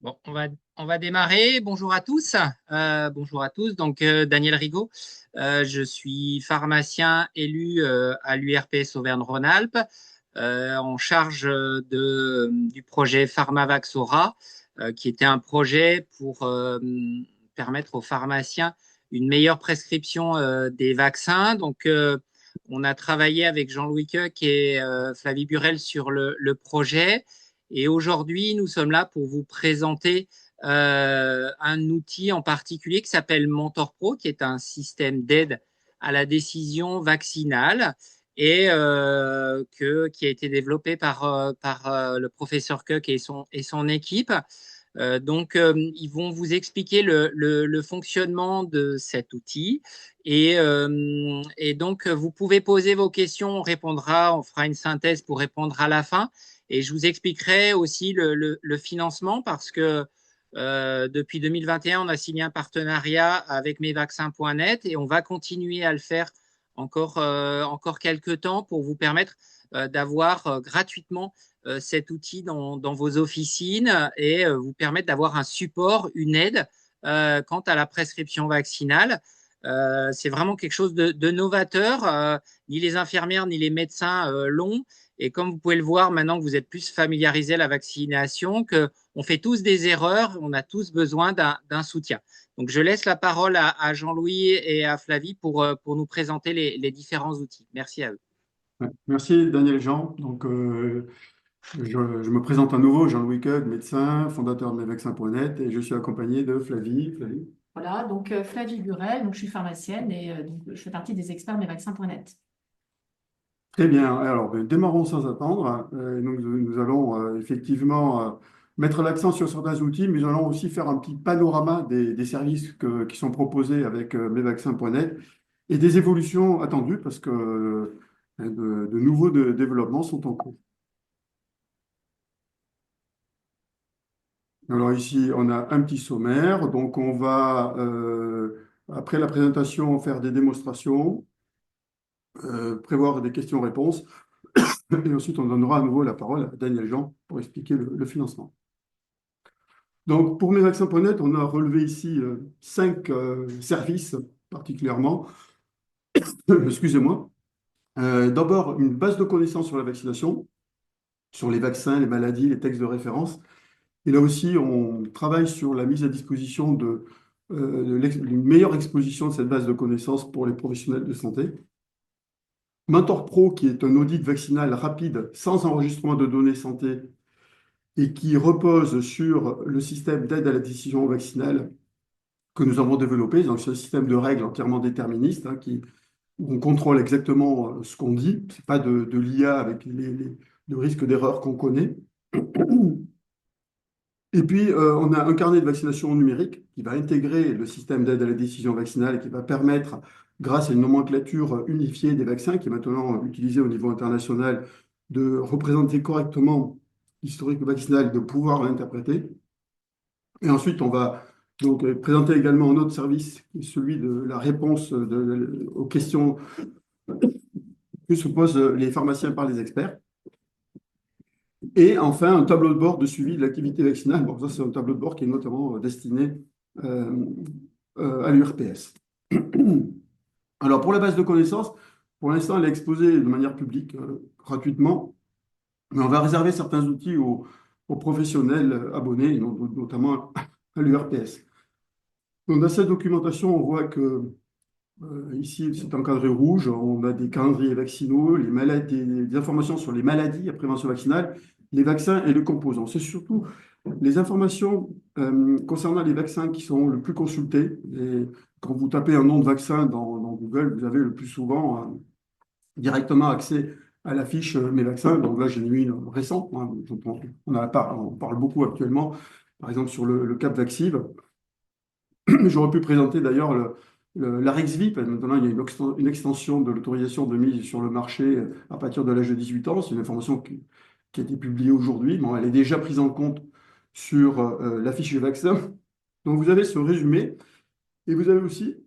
Bon, on va démarrer. Bonjour à tous. Bonjour à tous. Donc, Daniel Rigaud. Je suis pharmacien élu à l'URPS Auvergne-Rhône-Alpes, en charge du projet PharmavaxAura, qui était un projet pour permettre aux pharmaciens une meilleure prescription des vaccins. Donc, on a travaillé avec Jean-Louis Koch et Flavie Burel sur le projet. Et aujourd'hui, nous sommes là pour vous présenter un outil en particulier qui s'appelle Mentor Pro, qui est un système d'aide à la décision vaccinale et qui a été développé par le professeur Koch et son équipe. Ils vont vous expliquer le fonctionnement de cet outil. Et donc, vous pouvez poser vos questions, on fera une synthèse pour répondre à la fin. Et je vous expliquerai aussi le financement parce que depuis 2021, on a signé un partenariat avec mesvaccins.net et on va continuer à le faire encore quelques temps pour vous permettre d'avoir gratuitement cet outil dans vos officines et vous permettre d'avoir un support, une aide quant à la prescription vaccinale. C'est vraiment quelque chose de novateur. Ni les infirmières ni les médecins l'ont. Et comme vous pouvez le voir, maintenant que vous êtes plus familiarisé à la vaccination, qu'on fait tous des erreurs, on a tous besoin d'un soutien. Donc, je laisse la parole à Jean-Louis et à Flavie pour nous présenter les différents outils. Merci à eux. Ouais. Merci Daniel Jean. Je me présente à nouveau, Jean-Louis Koch, médecin, fondateur de mesvaccins.net et je suis accompagné de Flavie. Flavie. Voilà, donc Flavie Burel, donc je suis pharmacienne et donc, je fais partie des experts mesvaccins.net. Très bien. Alors, démarrons sans attendre. Nous allons effectivement mettre l'accent sur certains outils, mais nous allons aussi faire un petit panorama des services qui sont proposés avec mesvaccins.net et des évolutions attendues parce que de nouveaux développements sont en cours. Alors ici, on a un petit sommaire. Donc on va, après la présentation, faire des démonstrations, prévoir des questions-réponses. Et ensuite, on donnera à nouveau la parole à Daniel Jean pour expliquer le financement. Donc pour mesvaccins.net, on a relevé ici cinq services particulièrement. Excusez-moi. D'abord, une base de connaissances sur la vaccination, sur les vaccins, les maladies, les textes de référence. Et là aussi, on travaille sur la mise à disposition d'une meilleure exposition de cette base de connaissances pour les professionnels de santé. Mentor Pro, qui est un audit vaccinal rapide, sans enregistrement de données santé, et qui repose sur le système d'aide à la décision vaccinale que nous avons développé. Donc, c'est un système de règles entièrement déterministe, où on contrôle exactement ce qu'on dit. Ce n'est pas de l'IA avec le risque d'erreur qu'on connaît. Et puis, on a un carnet de vaccination numérique qui va intégrer le système d'aide à la décision vaccinale et qui va permettre, grâce à une nomenclature unifiée des vaccins, qui est maintenant utilisée au niveau international, de représenter correctement l'historique vaccinal, de pouvoir l'interpréter. Et ensuite, on va donc présenter également un autre service, qui est celui de la réponse aux questions que se posent les pharmaciens par les experts. Et enfin, un tableau de bord de suivi de l'activité vaccinale. Bon, ça, c'est un tableau de bord qui est notamment destiné euh, à l'URPS. Alors, pour la base de connaissances, pour l'instant, elle est exposée de manière publique, gratuitement, mais on va réserver certains outils aux professionnels abonnés, notamment à l'URPS. Donc, dans cette documentation, on voit que ici, c'est encadré rouge. On a des calendriers vaccinaux, les maladies, des informations sur les maladies à prévention vaccinale, les vaccins et les composants. C'est surtout les informations concernant les vaccins qui sont le plus consultés. Et quand vous tapez un nom de vaccin dans Google, vous avez le plus souvent directement accès à la fiche Mes vaccins. Donc là, j'en ai mis une récente. On parle beaucoup actuellement, par exemple, sur le Capvaxive. J'aurais pu présenter d'ailleurs l'Arexvip. Maintenant, il y a une extension de l'autorisation de mise sur le marché à partir de l'âge de 18 ans. C'est une information qui a été publiée aujourd'hui. Bon, elle est déjà prise en compte sur la fiche de vaccin. Donc, vous avez ce résumé et vous avez aussi,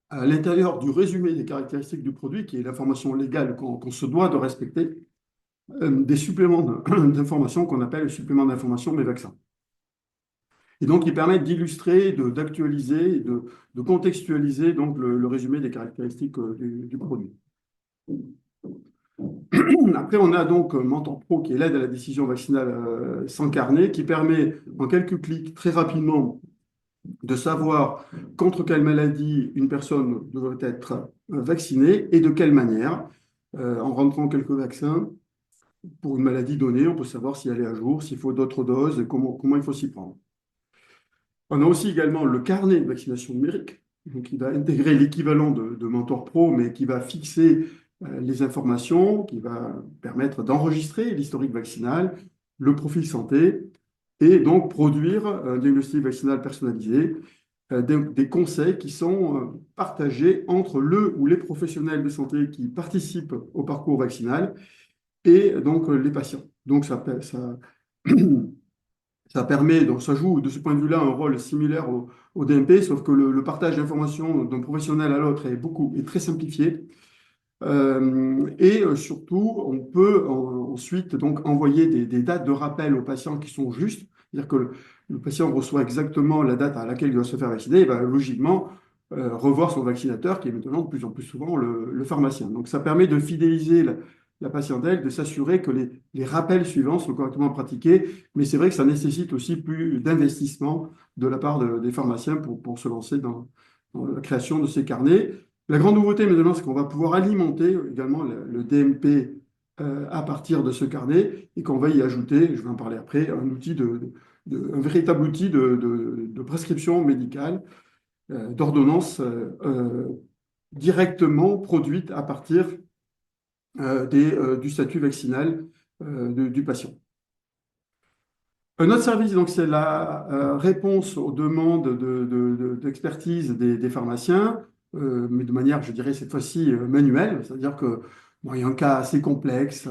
à l'intérieur du résumé des caractéristiques du produit, qui est l'information légale qu'on se doit de respecter, des suppléments d'information qu'on appelle les suppléments d'information des vaccins. Et donc, ils permettent d'illustrer, d'actualiser, de contextualiser donc, le résumé des caractéristiques du produit. Après, on a donc Mentor Pro qui est l'aide à la décision vaccinale sans carnet, qui permet en quelques clics très rapidement de savoir contre quelle maladie une personne devrait être vaccinée et de quelle manière. En rentrant quelques vaccins pour une maladie donnée, on peut savoir si elle est à jour, s'il faut d'autres doses et comment il faut s'y prendre. On a aussi également le carnet de vaccination numérique, donc qui va intégrer l'équivalent de Mentor Pro, mais qui va fixer les informations, qui va permettre d'enregistrer l'historique vaccinal, le profil santé, et donc produire un diagnostic vaccinal personnalisé, des conseils qui sont partagés entre le ou les professionnels de santé qui participent au parcours vaccinal et donc les patients. Donc ça permet, donc ça joue de ce point de vue-là un rôle similaire au DMP, sauf que le partage d'informations d'un professionnel à l'autre est très simplifié. Surtout, on peut ensuite donc envoyer des dates de rappel aux patients qui sont justes, c'est-à-dire que le patient reçoit exactement la date à laquelle il doit se faire vacciner, et va logiquement revoir son vaccinateur, qui est maintenant de plus en plus souvent le pharmacien. Donc ça permet de fidéliser la patientèle, de s'assurer que les rappels suivants sont correctement pratiqués, mais c'est vrai que ça nécessite aussi plus d'investissement de la part des pharmaciens pour se lancer dans la création de ces carnets. La grande nouveauté maintenant, c'est qu'on va pouvoir alimenter également le DMP à partir de ce carnet et qu'on va y ajouter, je vais en parler après, un véritable outil de prescription médicale, d'ordonnance directement produite à partir du statut vaccinal du patient. Un autre service, donc, c'est la réponse aux demandes d'expertise des pharmaciens, mais de manière, je dirais, cette fois-ci manuelle, c'est-à-dire que bon, il y a un cas assez complexe,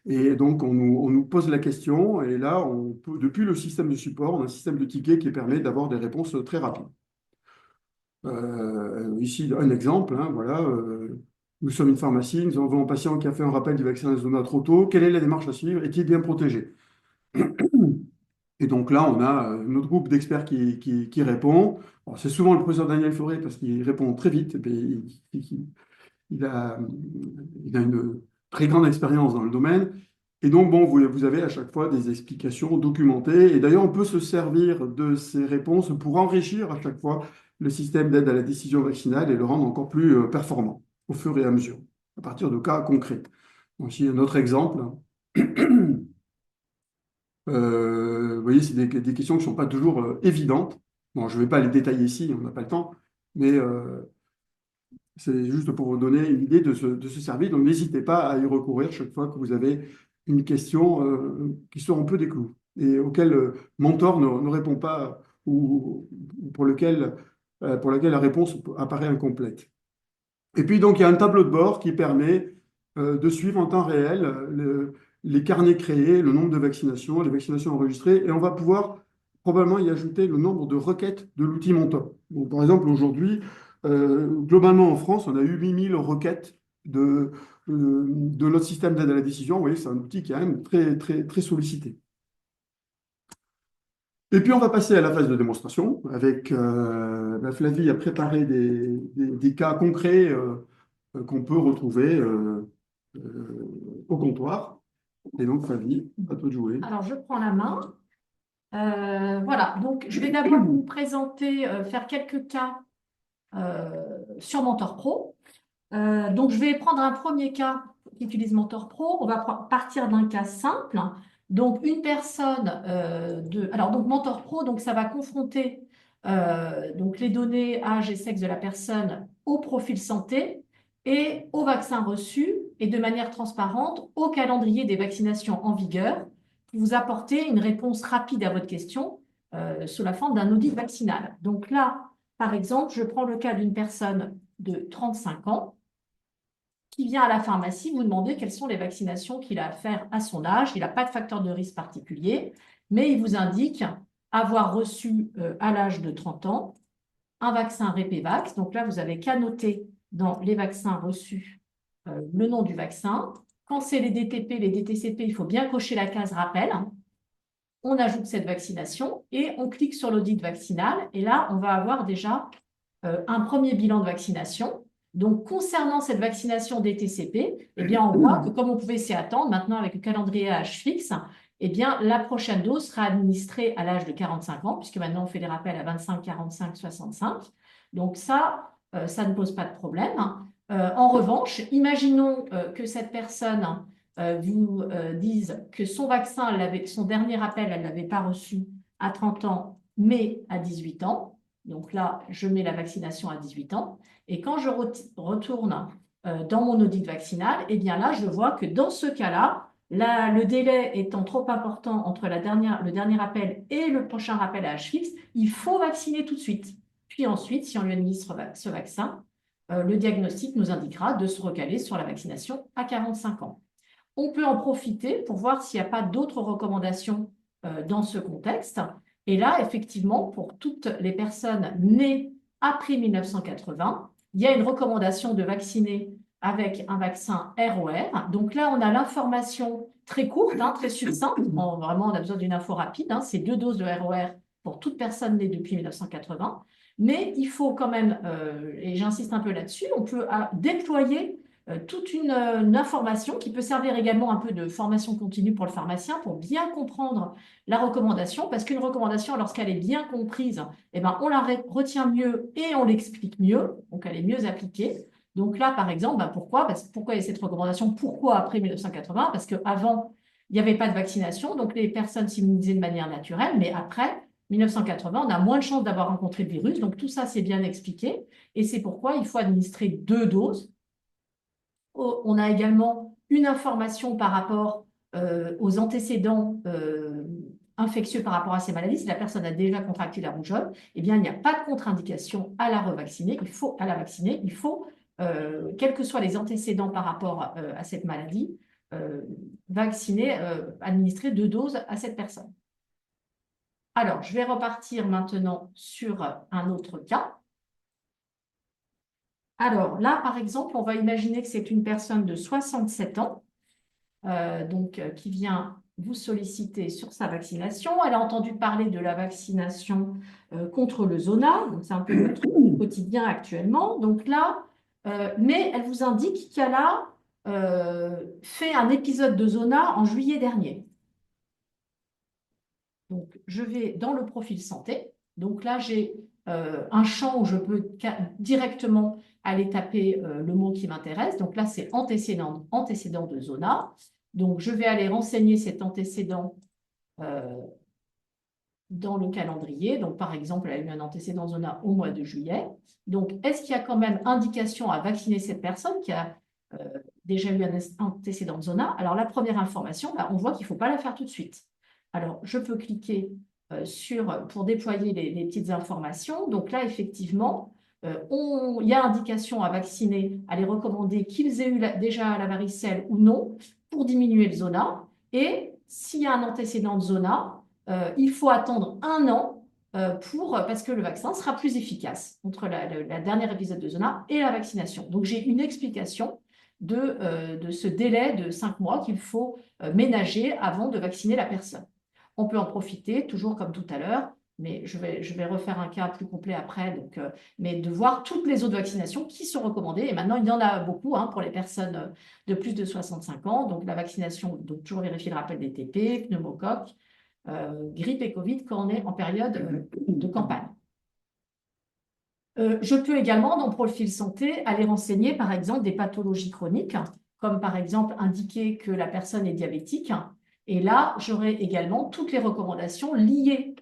et donc on nous pose la question, et là, depuis le système de support, on a un système de tickets qui permet d'avoir des réponses très rapides. Ici, un exemple, hein, voilà, nous sommes une pharmacie, nous avons un patient qui a fait un rappel du vaccin Zona trop tôt, quelle est la démarche à suivre, est-il bien protégé? Et donc là, on a notre groupe d'experts qui répond. C'est souvent le professeur Daniel Fauré parce qu'il répond très vite. Et puis il a, il a une très grande expérience dans le domaine. Et donc, bon, vous avez à chaque fois des explications documentées. Et d'ailleurs, on peut se servir de ces réponses pour enrichir à chaque fois le système d'aide à la décision vaccinale et le rendre encore plus performant au fur et à mesure, à partir de cas concrets. Donc, ici, un autre exemple. Vous voyez, c'est des questions qui ne sont pas toujours évidentes. Bon, je ne vais pas les détailler ici, on n'a pas le temps, mais c'est juste pour vous donner une idée de ce service. Donc, n'hésitez pas à y recourir chaque fois que vous avez une question qui sort un peu des clous et auquel Mentor ne répond pas ou pour laquelle la réponse apparaît incomplète. Et puis, donc, il y a un tableau de bord qui permet de suivre en temps réel les carnets créés, le nombre de vaccinations, les vaccinations enregistrées, et on va pouvoir probablement y ajouter le nombre de requêtes de l'outil Mentor. Donc, par exemple, aujourd'hui, globalement en France, on a eu 8000 requêtes de notre système d'aide à la décision. Vous voyez, c'est un outil qui est quand même très, très, très sollicité. Et puis, on va passer à la phase de démonstration avec Flavie a préparé des cas concrets qu'on peut retrouver au comptoir. Et donc, Flavie, à toi de jouer. Alors, je prends la main. Voilà, donc je vais d'abord vous présenter, faire quelques cas sur Mentor Pro. Donc, je vais prendre un premier cas qui utilise Mentor Pro. On va partir d'un cas simple. Donc, une personne Alors, donc Mentor Pro, donc ça va confronter donc les données âge et sexe de la personne au profil santé et au vaccin reçu et de manière transparente au calendrier des vaccinations en vigueur pour vous apporter une réponse rapide à votre question sous la forme d'un audit vaccinal. Donc là, par exemple, je prends le cas d'une personne de 35 ans qui vient à la pharmacie vous demander quelles sont les vaccinations qu'il a à faire à son âge. Il n'a pas de facteur de risque particulier, mais il vous indique avoir reçu à l'âge de 30 ans un vaccin Repevax. Donc là, vous avez qu'à noter dans les vaccins reçus le nom du vaccin. Quand c'est les DTP, les DTCP, il faut bien cocher la case rappel. on ajoute cette vaccination et on clique sur l'audit vaccinal. Et là, on va avoir déjà un premier bilan de vaccination. Donc, concernant cette vaccination des TCP, eh bien, on voit que comme on pouvait s'y attendre, maintenant avec le calendrier à âge fixe, eh bien, la prochaine dose sera administrée à l'âge de 45 ans, puisque maintenant on fait des rappels à 25, 45, 65. Donc ça ne pose pas de problème. En revanche, imaginons que cette personne vous dise que son vaccin, son dernier rappel, elle ne l'avait pas reçu à 30 ans, mais à 18 ans. Donc là, je mets la vaccination à 18 ans. Et quand je retourne dans mon audit vaccinal, eh bien là, je vois que dans ce cas-là, le délai étant trop important entre le dernier rappel et le prochain rappel à âge fixe, il faut vacciner tout de suite. Puis ensuite, si on lui administre ce vaccin, le diagnostic nous indiquera de se recaler sur la vaccination à 45 ans. On peut en profiter pour voir s'il n'y a pas d'autres recommandations dans ce contexte. Et là, effectivement, pour toutes les personnes nées après 1980, il y a une recommandation de vacciner avec un vaccin ROR. Donc là, on a l'information très courte, très succincte. Vraiment, on a besoin d'une info rapide. C'est 2 doses de ROR pour toute personne née depuis 1980. Mais il faut quand même, et j'insiste un peu là-dessus, on peut déployer toute une information qui peut servir également un peu de formation continue pour le pharmacien pour bien comprendre la recommandation, parce qu'une recommandation, lorsqu'elle est bien comprise, eh ben, on la retient mieux et on l'explique mieux, donc elle est mieux appliquée. Donc là, par exemple, pourquoi il y a cette recommandation? Pourquoi après 1980? Parce qu'avant, il n'y avait pas de vaccination, donc les personnes s'immunisaient de manière naturelle, mais après 1980, on a moins de chances d'avoir rencontré le virus, donc tout ça, c'est bien expliqué, et c'est pourquoi il faut administrer 2 doses. On a également une information par rapport aux antécédents infectieux par rapport à ces maladies. Si la personne a déjà contracté la rougeole, eh bien, il n'y a pas de contre-indication à la revacciner. À la vacciner. Il faut, quels que soient les antécédents par rapport à cette maladie, vacciner, administrer 2 doses à cette personne. Alors, je vais repartir maintenant sur un autre cas. Alors là, par exemple, on va imaginer que c'est une personne de 67 ans qui vient vous solliciter sur sa vaccination. Elle a entendu parler de la vaccination contre le zona, donc c'est un peu notre quotidien actuellement. Donc là, mais elle vous indique qu'elle a fait un épisode de zona en juillet dernier. Donc, je vais dans le profil santé. Donc là, j'ai un champ où je peux directement aller taper le mot qui m'intéresse. Donc là, c'est antécédent de zona. Donc, je vais aller renseigner cet antécédent dans le calendrier. Donc, par exemple, elle a eu un antécédent zona au mois de juillet. Donc, est-ce qu'il y a quand même indication à vacciner cette personne qui a déjà eu un antécédent de zona? Alors, la première information, on voit qu'il ne faut pas la faire tout de suite. Alors, je peux cliquer pour déployer les petites informations. Donc là, effectivement, il y a indication à vacciner, à les recommander qu'ils aient eu déjà la varicelle ou non pour diminuer le zona. Et s'il y a un antécédent de zona, il faut attendre 1 an parce que le vaccin sera plus efficace entre la dernière épisode de zona et la vaccination. Donc, j'ai une explication de ce délai de 5 mois qu'il faut ménager avant de vacciner la personne. On peut en profiter, toujours comme tout à l'heure, mais je vais refaire un cas plus complet après, mais de voir toutes les autres vaccinations qui sont recommandées. Et maintenant, il y en a beaucoup pour les personnes de plus de 65 ans. Donc, la vaccination, donc toujours vérifier le rappel des TP, pneumocoque, grippe et Covid quand on est en période de campagne. Je peux également, dans le profil santé, aller renseigner, par exemple, des pathologies chroniques, comme par exemple indiquer que la personne est diabétique. Et là, j'aurai également toutes les recommandations liées,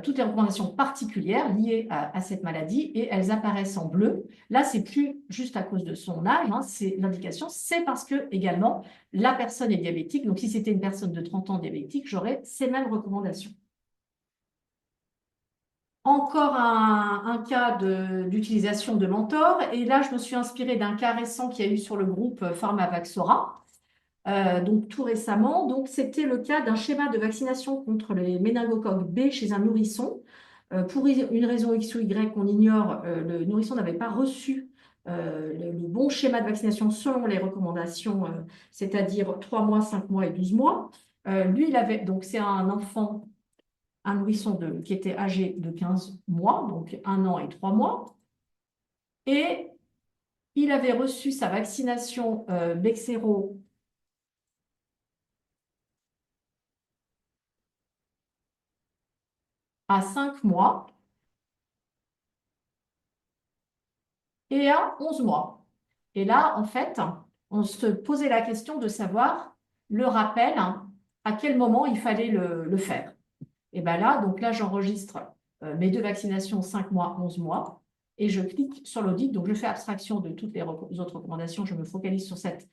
toutes les recommandations particulières liées à cette maladie, et elles apparaissent en bleu. Là, c'est plus juste à cause de son âge, c'est l'indication, c'est parce que également la personne est diabétique. Donc, si c'était une personne de 30 ans diabétique, j'aurais ces mêmes recommandations. Encore un cas d'utilisation de Mentor. Et là, je me suis inspirée d'un cas récent qu'il y a eu sur le groupe PharmaVaxora. Donc tout récemment, c'était le cas d'un schéma de vaccination contre les méningocoques B chez un nourrisson. Pour une raison X ou Y qu'on ignore, le nourrisson n'avait pas reçu le bon schéma de vaccination selon les recommandations, c'est-à-dire 3 mois, 5 mois et 12 mois. Lui, donc c'est un enfant un nourrisson qui était âgé de 15 mois, donc 1 an et 3 mois, et il avait reçu sa vaccination Bexsero à 5 mois et à 11 mois. Et là, en fait, on se posait la question de savoir le rappel, à quel moment il fallait le faire. Et bien là, donc là, j'enregistre mes 2 vaccinations 5 mois, 11 mois, et je clique sur l'audit. Donc, je fais abstraction de toutes les autres recommandations. Je me focalise sur cette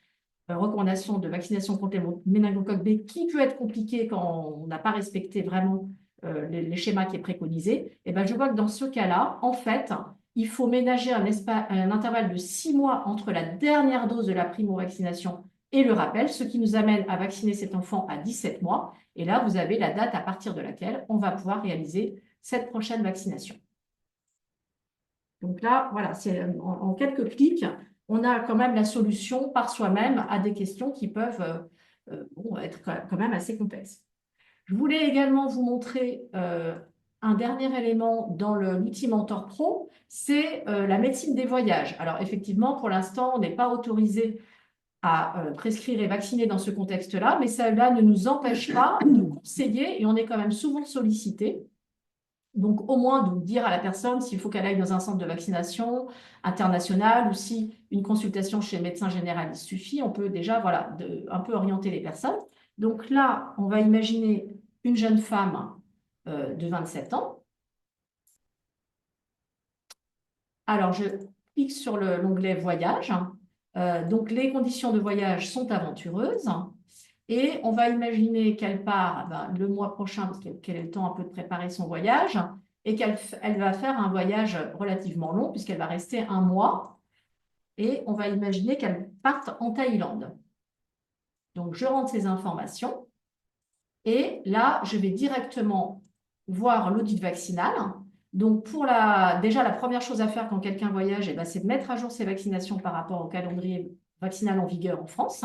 recommandation de vaccination contre le méningocoque B qui peut être compliquée quand on n'a pas respecté vraiment les schémas qui est préconisé. Et ben, je vois que dans ce cas-là, en fait, il faut ménager un intervalle de 6 mois entre la dernière dose de la primo-vaccination et le rappel, ce qui nous amène à vacciner cet enfant à 17 mois. Et là, vous avez la date à partir de laquelle on va pouvoir réaliser cette prochaine vaccination. Donc là, voilà, c'est en quelques clics, on a quand même la solution par soi-même à des questions qui peuvent être quand même assez complexes. Je voulais également vous montrer un dernier élément dans l'outil Mentor Pro, c'est la médecine des voyages. Alors effectivement, pour l'instant, on n'est pas autorisé à prescrire et vacciner dans ce contexte-là, mais cela ne nous empêche pas de conseiller et on est quand même souvent sollicité. Donc, au moins, de dire à la personne s'il faut qu'elle aille dans un centre de vaccination international ou si une consultation chez le médecin généraliste suffit, on peut déjà voilà, un peu orienter les personnes. Donc là, on va imaginer une jeune femme de 27 ans. Alors, je clique sur l'onglet Voyage. Donc, les conditions de voyage sont aventureuses. Et on va imaginer qu'elle part le mois prochain, parce qu'elle ait le temps un peu de préparer son voyage, et qu'elle va faire un voyage relativement long, puisqu'elle va rester 1 mois. Et on va imaginer qu'elle parte en Thaïlande. Donc, je rentre ces informations. Et là, je vais directement voir l'audit vaccinal. Donc, déjà, la première chose à faire quand quelqu'un voyage, c'est de mettre à jour ses vaccinations par rapport au calendrier vaccinal en vigueur en France.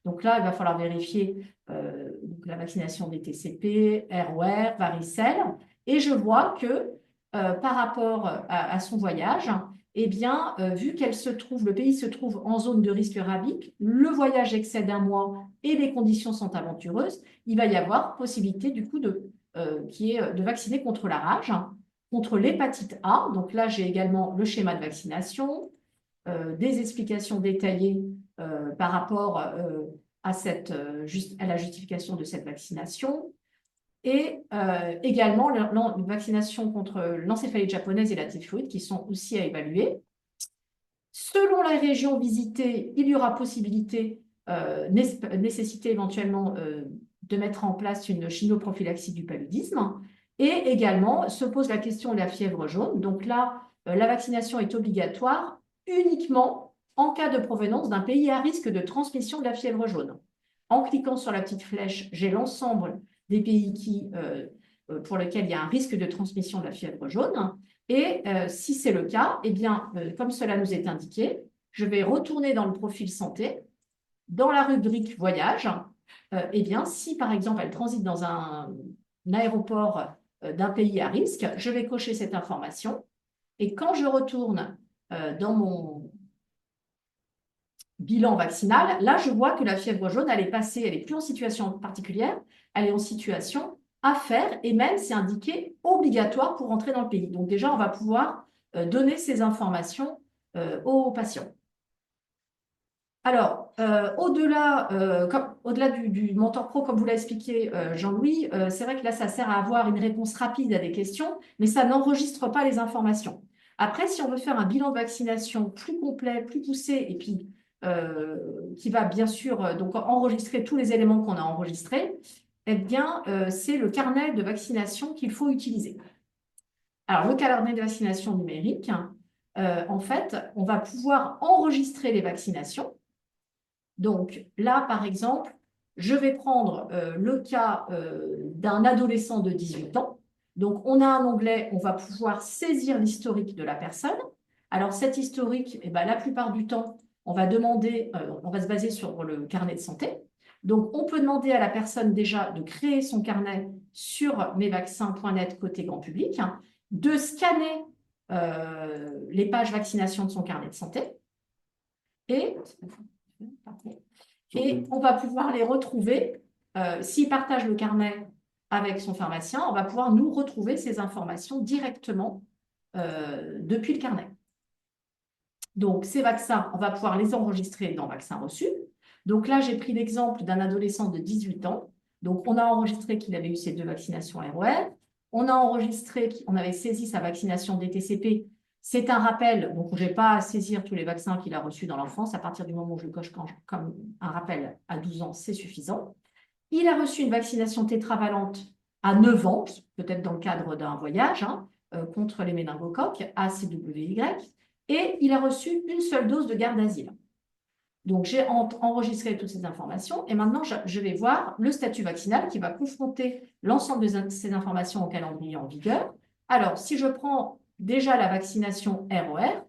Donc là, il va falloir vérifier la vaccination des TCP, ROR, varicelle. Et je vois que par rapport à son voyage, vu le pays se trouve en zone de risque rabique, le voyage excède 1 mois et les conditions sont aventureuses, il va y avoir possibilité du coup de vacciner contre la rage, contre l'hépatite A. Donc là, j'ai également le schéma de vaccination, des explications détaillées par rapport à la justification de cette vaccination, et également la vaccination contre l'encéphalite japonaise et la typhoïde qui sont aussi à évaluer. Selon la région visitée, il y aura possibilité, nécessité éventuellement de mettre en place une chinoprophylaxie du paludisme. Et également, se pose la question de la fièvre jaune. Donc là, la vaccination est obligatoire uniquement en cas de provenance d'un pays à risque de transmission de la fièvre jaune. En cliquant sur la petite flèche, j'ai l'ensemble des pays pour lesquels il y a un risque de transmission de la fièvre jaune. Et si c'est le cas, comme cela nous est indiqué, je vais retourner dans le profil santé, dans la rubrique voyage. Si par exemple elle transite dans un aéroport d'un pays à risque, je vais cocher cette information. Et quand je retourne dans mon bilan vaccinal, là je vois que la fièvre jaune, elle est passée, elle n'est plus en situation particulière, elle est en situation à faire, et même c'est indiqué obligatoire pour entrer dans le pays. Donc déjà, on va pouvoir donner ces informations aux patients. Alors, au-delà du Mentor Pro, comme vous l'a expliqué Jean-Louis, c'est vrai que là, ça sert à avoir une réponse rapide à des questions, mais ça n'enregistre pas les informations. Après, si on veut faire un bilan de vaccination plus complet, plus poussé, et puis qui va bien sûr donc enregistrer tous les éléments qu'on a enregistrés, c'est le carnet de vaccination qu'il faut utiliser. Alors, le carnet de vaccination numérique, en fait, on va pouvoir enregistrer les vaccinations. Donc là, par exemple, je vais prendre le cas d'un adolescent de 18 ans. Donc, on a un onglet, on va pouvoir saisir l'historique de la personne. Alors, cet historique, la plupart du temps, on va se baser sur le carnet de santé. Donc, on peut demander à la personne déjà de créer son carnet sur mesvaccins.net côté grand public, hein, de scanner les pages vaccination de son carnet de santé et on va pouvoir les retrouver. S'il partage le carnet avec son pharmacien, on va pouvoir nous retrouver ces informations directement depuis le carnet. Donc, ces vaccins, on va pouvoir les enregistrer dans vaccins reçus. Donc là, j'ai pris l'exemple d'un adolescent de 18 ans. Donc, on a enregistré qu'il avait eu ses 2 vaccinations ROR. On a enregistré qu'on avait saisi sa vaccination DTCP. C'est un rappel, donc je n'ai pas à saisir tous les vaccins qu'il a reçus dans l'enfance. À partir du moment où je le coche comme un rappel à 12 ans, c'est suffisant. Il a reçu une vaccination tétravalente à 9 ans, peut-être dans le cadre d'un voyage, hein, contre les méningocoques, ACWY, et il a reçu une seule dose de garde d'asile. Donc, j'ai enregistré toutes ces informations et maintenant, je vais voir le statut vaccinal qui va confronter l'ensemble de ces informations au calendrier en vigueur. Alors, si je prends déjà la vaccination ROR,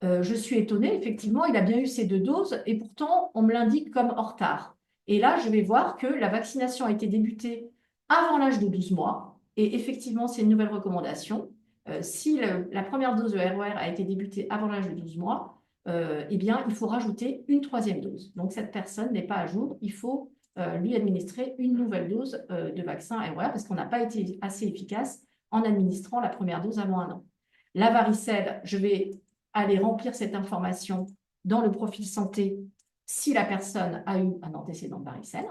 je suis étonnée, effectivement, il a bien eu ces 2 doses et pourtant, on me l'indique comme en retard. Et là, je vais voir que la vaccination a été débutée avant l'âge de 12 mois et effectivement, c'est une nouvelle recommandation. Si la première dose de ROR a été débutée avant l'âge de 12 mois, eh bien, il faut rajouter une 3e dose. Donc, cette personne n'est pas à jour. Il faut lui administrer une nouvelle dose de vaccin ROR parce qu'on n'a pas été assez efficace en administrant la première dose avant 1 an. La varicelle, je vais aller remplir cette information dans le profil santé si la personne a eu un antécédent de varicelle.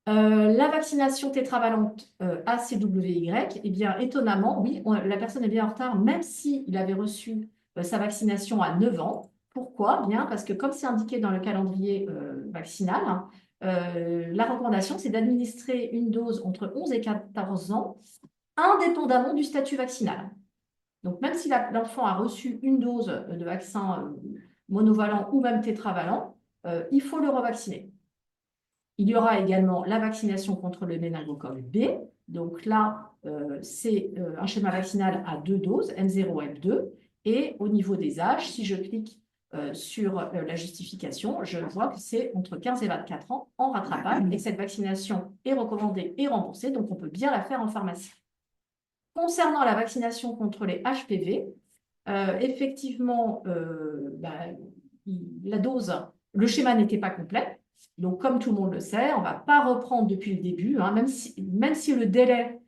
La vaccination tétravalente ACWY, eh bien, étonnamment, oui, la personne est bien en retard, même s'il avait reçu sa vaccination à 9 ans. Pourquoi? Bien, parce que comme c'est indiqué dans le calendrier vaccinal, hein, la recommandation, c'est d'administrer une dose entre 11 et 14 ans, indépendamment du statut vaccinal. Donc, même si l'enfant a reçu une dose de vaccin monovalent ou même tétravalent, il faut le revacciner. Il y aura également la vaccination contre le méningocoque B. Donc là, c'est un schéma vaccinal à 2 doses, M0 et M2. Et au niveau des âges, si je clique sur la justification, je vois que c'est entre 15 et 24 ans en rattrapage. Et cette vaccination est recommandée et remboursée, donc on peut bien la faire en pharmacie. Concernant la vaccination contre les HPV, effectivement, la dose, le schéma n'était pas complet. Donc, comme tout le monde le sait, on ne va pas reprendre depuis le début, hein, même si le délai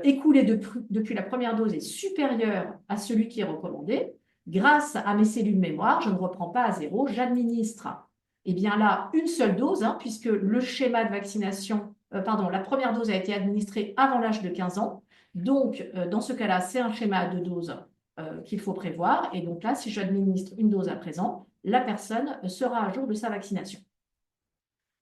écoulé depuis la première dose est supérieur à celui qui est recommandé. Grâce à mes cellules mémoire, je ne reprends pas à 0, j'administre bien là une seule dose, hein, puisque le schéma de vaccination, la première dose a été administrée avant l'âge de 15 ans. Donc, dans ce cas-là, c'est un schéma à 2 doses qu'il faut prévoir. Et donc là, si j'administre une dose à présent, la personne sera à jour de sa vaccination.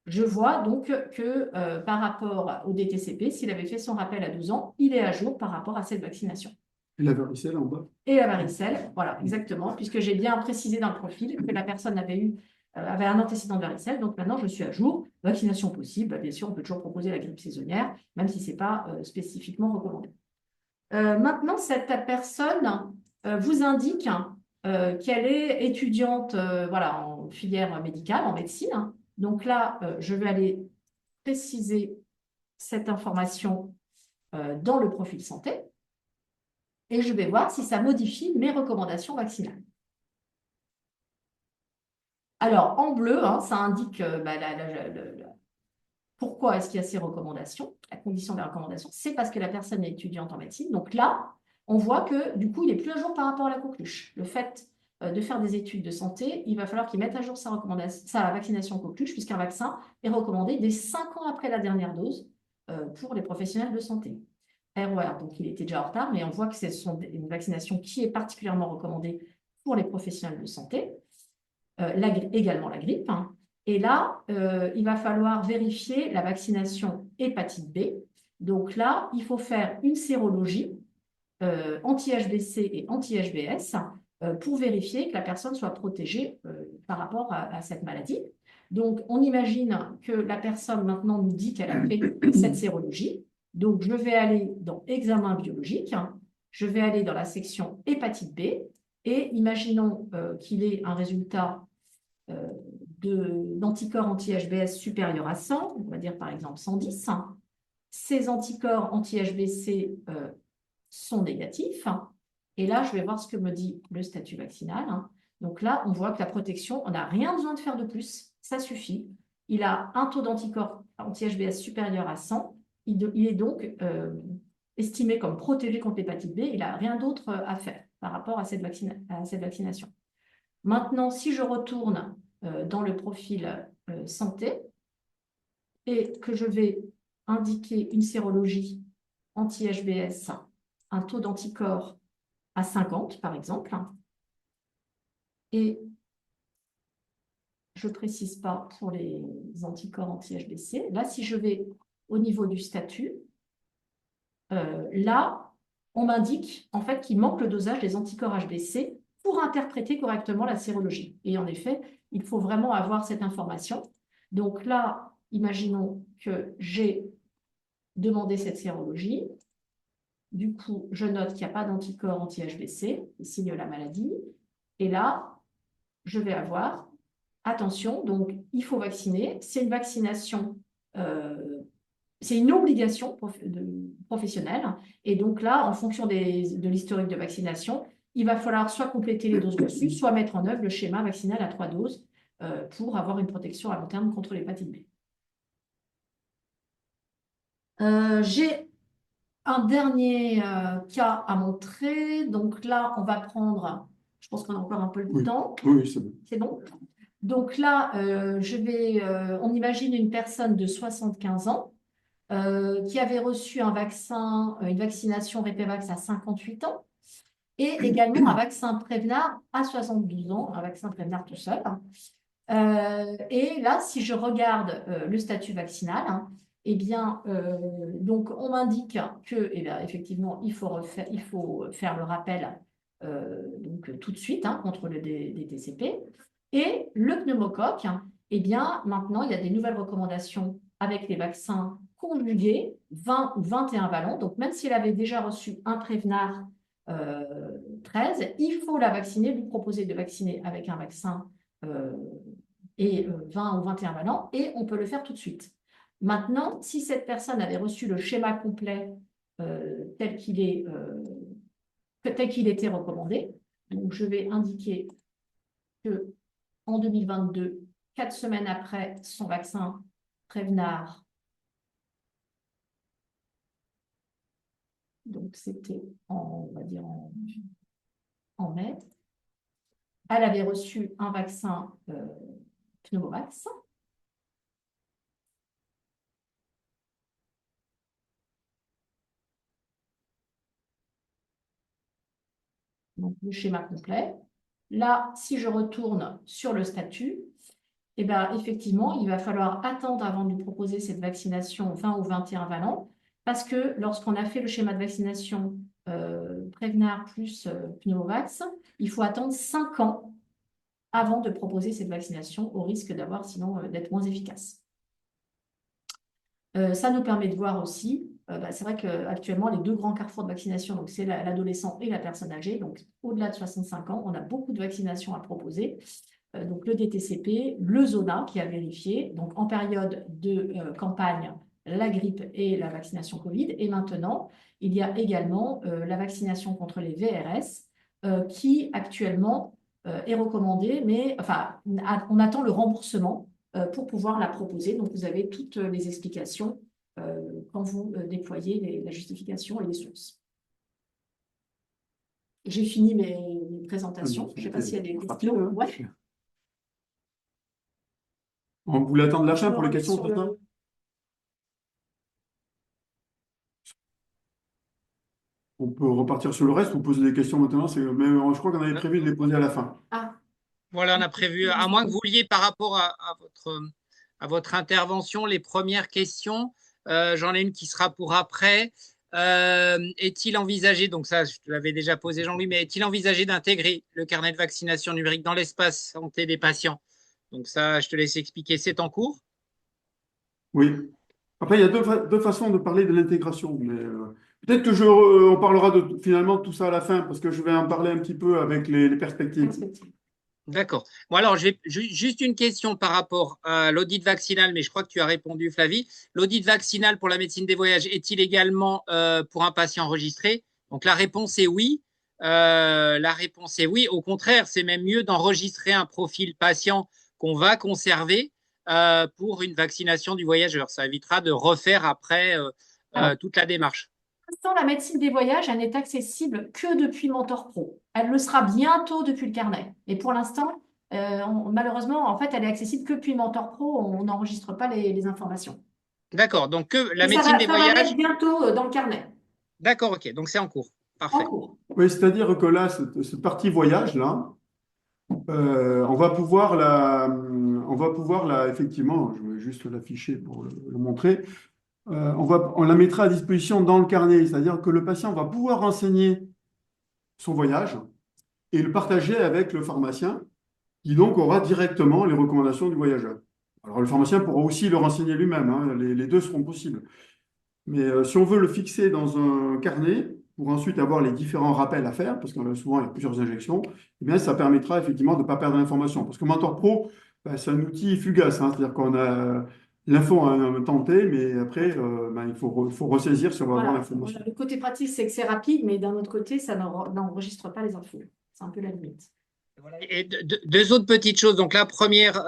Je vois donc que par rapport au DTCP, s'il avait fait son rappel à 12 ans, il est à jour par rapport à cette vaccination. Et la varicelle en bas. Et la varicelle, voilà, exactement, puisque j'ai bien précisé dans le profil que la personne avait un antécédent de varicelle. Donc maintenant, je suis à jour. Vaccination possible. Bien sûr, on peut toujours proposer la grippe saisonnière, même si ce n'est pas spécifiquement recommandé. Maintenant, cette personne vous indique qu'elle est étudiante en filière médicale, en médecine. Donc là, je vais aller préciser cette information dans le profil santé et je vais voir si ça modifie mes recommandations vaccinales. Alors, en bleu, hein, ça indique pourquoi est-ce qu'il y a ces recommandations. La condition de la recommandation, c'est parce que la personne est étudiante en médecine. Donc là, on voit que du coup, il n'est plus à jour par rapport à la coqueluche. Le fait de faire des études de santé, il va falloir qu'il mette à jour sa vaccination coqueluche, puisqu'un vaccin est recommandé dès 5 ans après la dernière dose pour les professionnels de santé. ROR, donc il était déjà en retard, mais on voit que c'est une vaccination qui est particulièrement recommandée pour les professionnels de santé. Également la grippe. Hein. Et là, il va falloir vérifier la vaccination hépatite B. Donc là, il faut faire une sérologie anti-HBC et anti-HBS pour vérifier que la personne soit protégée par rapport à cette maladie. Donc, on imagine que la personne maintenant nous dit qu'elle a fait cette sérologie. Donc, je vais aller dans examen biologique, hein. Je vais aller dans la section hépatite B et imaginons qu'il ait un résultat d'anticorps anti-HBS supérieurs à 100, on va dire par exemple 110. Ces anticorps anti-HBC sont négatifs. Et là, je vais voir ce que me dit le statut vaccinal. Donc là, on voit que la protection, on n'a rien besoin de faire de plus, ça suffit. Il a un taux d'anticorps anti-HBS supérieur à 100. Il est donc estimé comme protégé contre l'hépatite B. Il n'a rien d'autre à faire par rapport à cette vaccination. Maintenant, si je retourne dans le profil santé et que je vais indiquer une sérologie anti-HBS, un taux d'anticorps à 50, par exemple, et je ne précise pas pour les anticorps anti-HBC. Là, si je vais au niveau du statut, là, on m'indique en fait qu'il manque le dosage des anticorps HBC pour interpréter correctement la sérologie. Et en effet, il faut vraiment avoir cette information. Donc là, imaginons que j'ai demandé cette sérologie. Du coup, je note qu'il n'y a pas d'anticorps anti-HBC, qui signe la maladie. Et là, je vais avoir, attention, donc il faut vacciner. C'est une vaccination, c'est une obligation professionnelle. Et donc là, en fonction de l'historique de vaccination, il va falloir soit compléter les doses reçues, soit mettre en œuvre le schéma vaccinal à 3 doses pour avoir une protection à long terme contre l'hépatite B. J'ai un dernier cas à montrer. Donc là, on va prendre, je pense qu'on a encore un peu le temps. Oui, c'est bon. C'est bon. Donc là, on imagine une personne de 75 ans qui avait reçu un vaccin, une vaccination Repevax à 58 ans et également un vaccin Prevnar à 72 ans, un vaccin Prevnar tout seul. Et là, si je regarde le statut vaccinal, eh bien, donc on m'indique que, eh bien, effectivement, il faut faire le rappel donc, tout de suite contre le DTCP. Et le pneumocoque, eh bien, maintenant, il y a des nouvelles recommandations avec les vaccins conjugués, 20 ou 21 valents. Donc, même s'il avait déjà reçu un Prevnar 13, il faut la vacciner, lui proposer de vacciner avec un vaccin et 20 ou 21 valents, et on peut le faire tout de suite. Maintenant, si cette personne avait reçu le schéma complet tel qu'il était recommandé, donc je vais indiquer que en 2022, 4 semaines après son vaccin Prevnar, donc c'était on va dire en mai, elle avait reçu un vaccin Pneumovax. Donc, le schéma complet. Là, si je retourne sur le statut, eh bien, effectivement, il va falloir attendre avant de lui proposer cette vaccination 20 ou 21 valents, parce que lorsqu'on a fait le schéma de vaccination Prevnar plus Pneumovax, il faut attendre 5 ans avant de proposer cette vaccination, au risque d'avoir sinon d'être moins efficace. Ça nous permet de voir aussi, c'est vrai qu'actuellement, les deux grands carrefours de vaccination, donc c'est l'adolescent et la personne âgée, donc au-delà de 65 ans, on a beaucoup de vaccinations à proposer. Donc le DTCP, le Zona qui a vérifié, donc en période de campagne, la grippe et la vaccination Covid. Et maintenant, il y a également la vaccination contre les VRS qui actuellement est recommandée, mais enfin, on attend le remboursement pour pouvoir la proposer. Donc, vous avez toutes les explications quand vous déployez la justification et les sources. J'ai fini mes présentations. Je ne sais pas s'il y a des questions. Ouais. On voulait attendre la fin pour les questions, c'est ça? On peut repartir sur le reste ou poser des questions maintenant, mais je crois qu'on avait prévu de les poser à la fin. Ah. Voilà, on a prévu, à moins que vous vouliez par rapport à votre intervention, les premières questions. J'en ai une qui sera pour après. Est-il envisagé, donc ça je te l'avais déjà posé Jean-Louis, mais est-il envisagé d'intégrer le carnet de vaccination numérique dans l'espace santé des patients? Donc ça, je te laisse expliquer, c'est en cours. Oui. Après, il y a deux façons de parler de l'intégration, mais peut-être que on parlera finalement de tout ça à la fin, parce que je vais en parler un petit peu avec les perspectives. D'accord. Bon, alors, juste une question par rapport à l'audit vaccinal, mais je crois que tu as répondu, Flavie. L'audit vaccinal pour la médecine des voyages est-il également pour un patient enregistré? Donc, la réponse est oui. La réponse est oui. Au contraire, c'est même mieux d'enregistrer un profil patient qu'on va conserver pour une vaccination du voyageur. Ça évitera de refaire après Alors, toute la démarche. pour l'instant, la médecine des voyages, elle n'est accessible que depuis Mentor Pro. Elle le sera bientôt depuis le carnet. Et pour l'instant, malheureusement, en fait, elle est accessible que depuis Mentor Pro. On n'enregistre pas les informations. D'accord. Donc, que la Et médecine des ça va voyages. l'être bientôt dans le carnet, D'accord, ok. Donc, c'est en cours. en Parfait. cours. Oui, c'est-à-dire que là, cette partie voyage-là, on va pouvoir la, effectivement, je vais juste l'afficher pour le montrer. On la mettra à disposition dans le carnet, c'est-à-dire que le patient va pouvoir renseigner son voyage et le partager avec le pharmacien, qui donc aura directement les recommandations du voyageur. Alors le pharmacien pourra aussi le renseigner lui-même, hein, les deux seront possibles. Mais si on veut le fixer dans un carnet pour ensuite avoir les différents rappels à faire, parce que souvent il y a plusieurs injections, eh bien, ça permettra effectivement de ne pas perdre l'information. Parce que Mentor Pro, ben, c'est un outil fugace, hein, c'est-à-dire qu'on a l'info à un temps T, mais après, ben, il faut ressaisir si on va avoir Voilà. l'information. Le côté pratique, c'est que c'est rapide, mais d'un autre côté, ça n'enregistre pas les infos. C'est un peu la limite. Et deux autres petites choses. Donc, la première,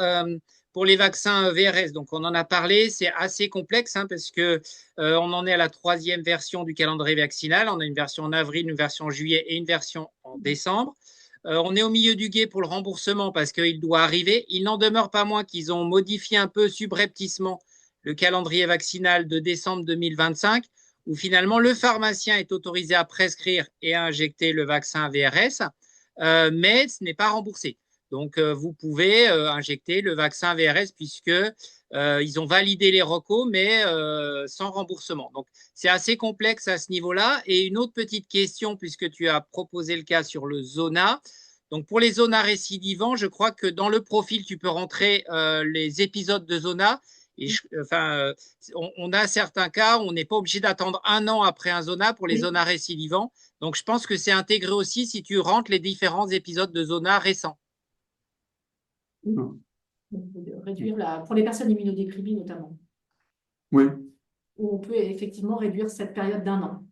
pour les vaccins VRS, donc on en a parlé, c'est assez complexe hein, parce que on en est à la troisième version du calendrier vaccinal. On a une version en avril, une version en juillet et une version en décembre. On est au milieu du gué pour le remboursement parce qu'il doit arriver. Il n'en demeure pas moins qu'ils ont modifié un peu subrepticement le calendrier vaccinal de décembre 2025, où finalement le pharmacien est autorisé à prescrire et à injecter le vaccin VRS mais ce n'est pas remboursé. Donc, vous pouvez injecter le vaccin VRS puisque ils ont validé les recos, mais sans remboursement. Donc, c'est assez complexe à ce niveau-là. Et une autre petite question, puisque tu as proposé le cas sur le zona. Donc, pour les zonas récidivants, je crois que dans le profil, tu peux rentrer les épisodes de zona. Et on a certains cas où on n'est pas obligé d'attendre un an après un zona pour les Oui. zonas récidivants. Donc, je pense que c'est intégré aussi si tu rentres les différents épisodes de Zona récents. Non. Réduire pour les personnes immunodéprimées notamment, Oui, où on peut effectivement réduire cette période d'un an.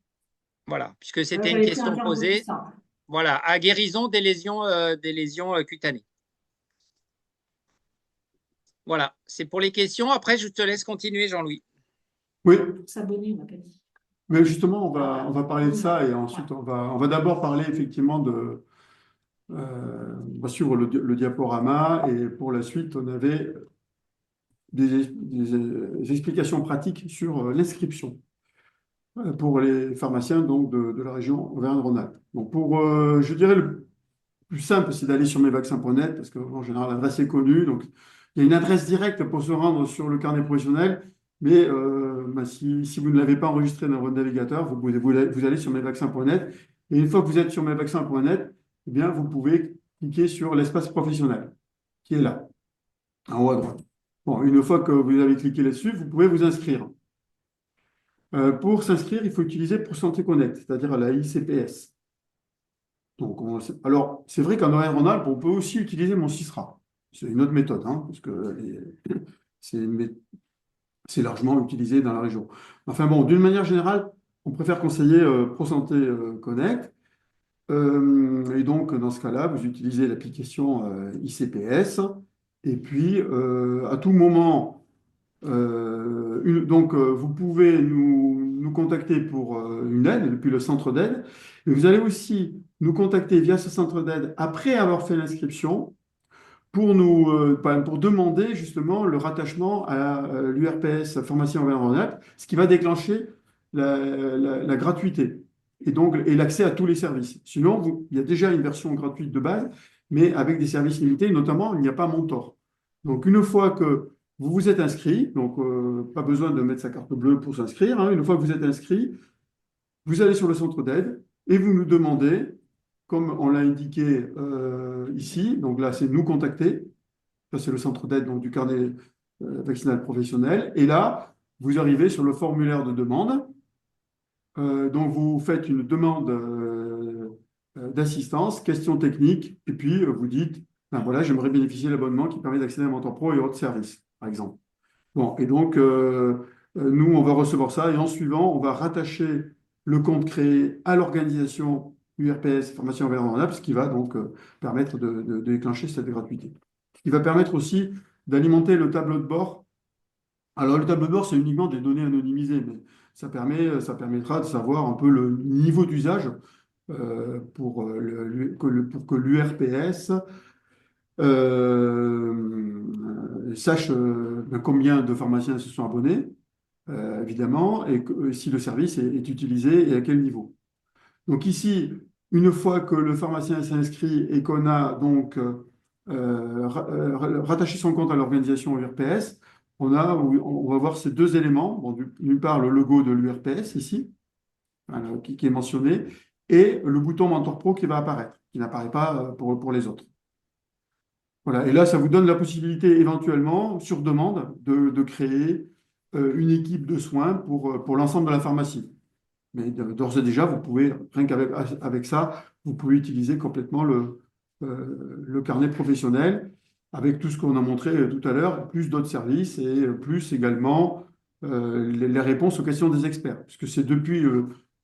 Voilà, puisque Là, c'était une j'avais pris un question cas un peu plus posée. simple. Voilà, à guérison des lésions cutanées. Voilà, c'est pour les questions. Après, je te laisse continuer, Jean-Louis. oui. S'abonner, on n'a pas dit. Mais justement, on va parler de ça et ensuite on va d'abord parler effectivement on va suivre le diaporama et pour la suite, on avait des explications pratiques sur l'inscription pour les pharmaciens donc de la région Auvergne-Rhône-Alpes. Donc je dirais le plus simple, c'est d'aller sur mesvaccins.net parce qu'en général, l'adresse est connue. Donc, il y a une adresse directe pour se rendre sur le carnet professionnel. Mais si vous ne l'avez pas enregistré dans votre navigateur, vous allez sur mesvaccins.net. Et une fois que vous êtes sur mesvaccins.net, eh bien, vous pouvez cliquer sur l'espace professionnel qui est là, en haut à droite. Bon, une fois que vous avez cliqué là-dessus, vous pouvez vous inscrire. Pour s'inscrire, il faut utiliser Pour Santé Connect, c'est-à-dire la ICPS. Donc, alors, c'est vrai qu'en Auvergne-Rhône-Alpes, on peut aussi utiliser mon CISRA. C'est une autre méthode, hein, parce que c'est c'est largement utilisé dans la région. Enfin bon, d'une manière générale, on préfère conseiller ProSanté Connect. Et donc, dans ce cas-là, vous utilisez l'application ICPS. Et puis, à tout moment, vous pouvez nous contacter pour une aide depuis le centre d'aide. Et vous allez aussi nous contacter via ce centre d'aide après avoir fait l'inscription pour demander justement le rattachement à l'URPS Formation Auvergne-Rhône-Alpes, ce qui va déclencher la gratuité et l'accès à tous les services. Sinon, il y a déjà une version gratuite de base, mais avec des services limités, notamment, il n'y a pas Montor. Donc, une fois que vous vous êtes inscrit, donc pas besoin de mettre sa carte bleue pour s'inscrire, hein, une fois que vous êtes inscrit, vous allez sur le centre d'aide et vous nous demandez, comme on l'a indiqué ici, donc là c'est nous contacter, ça c'est le centre d'aide donc, du carnet vaccinal professionnel, et là vous arrivez sur le formulaire de demande, donc vous faites une demande d'assistance, question technique, et puis vous dites Ben voilà, j'aimerais bénéficier de l'abonnement qui permet d'accéder à Mentor Pro et autres services, par exemple. Bon, et donc, nous, on va recevoir ça et en suivant, on va rattacher le compte créé à l'organisation URPS Formation Environnementale, ce qui va donc permettre de déclencher cette gratuité. Ce qui va permettre aussi d'alimenter le tableau de bord. Alors, le tableau de bord, c'est uniquement des données anonymisées, mais ça permettra de savoir un peu le niveau d'usage pour que l'URPS sache combien de pharmaciens se sont abonnés, évidemment, et si le service est utilisé et à quel niveau. Donc ici, une fois que le pharmacien s'est inscrit et qu'on a donc rattaché son compte à l'organisation URPS, on va voir ces deux éléments. Bon, d'une part, le logo de l'URPS ici, hein, qui est mentionné, et le bouton Mentor Pro qui va apparaître, qui n'apparaît pas pour les autres. Voilà. Et là, ça vous donne la possibilité éventuellement, sur demande, de créer une équipe de soins pour l'ensemble de la pharmacie. Mais d'ores et déjà, vous pouvez, rien qu'avec ça, vous pouvez utiliser complètement le carnet professionnel avec tout ce qu'on a montré tout à l'heure, plus d'autres services et plus également les réponses aux questions des experts. Puisque c'est depuis